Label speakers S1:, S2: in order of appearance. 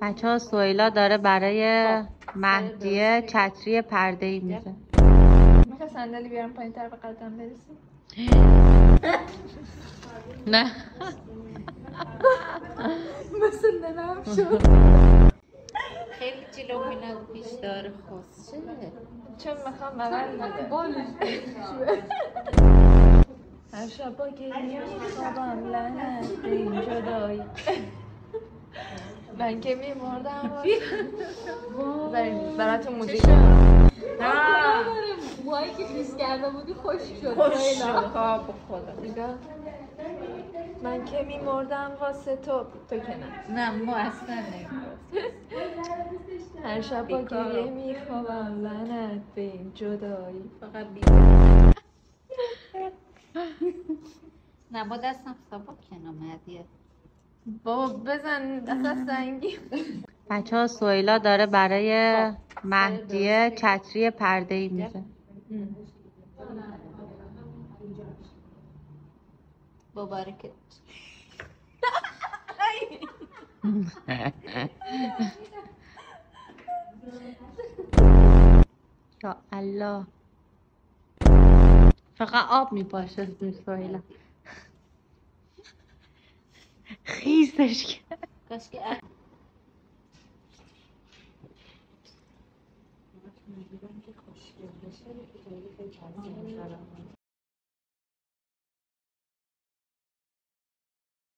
S1: بچه ها سویلا داره برای مهدیه چتری پرده‌ای میزه.
S2: میخوای صندلی بیارم پایین تر به قدم برسیم؟
S1: نه
S2: مثل ننم شد.
S1: خیلی جلو مینا پیش داره خسته
S2: چون میخوام اول بالش هر شب با گریه میخوابم لعنت به این جدایی من که میمردم براتون موزیک موهایی که پیس کرده بودی خوش شد خوش شد ها به خدا نگاه من که میمردم واسه تو که
S1: نه ما اصلا نمی‌کنم.
S2: هر شب با گریه میخوابم لعنت به این جدایی
S1: فقط نه با دستم سبا کنم مهدیه
S2: بابا بزن دست سنگی.
S1: بچه ها سویلا داره برای مهدیه چتری پرده‌ای میزه. با برکت یا الله فقط آب میپاشه از سویلا خیسش کرد.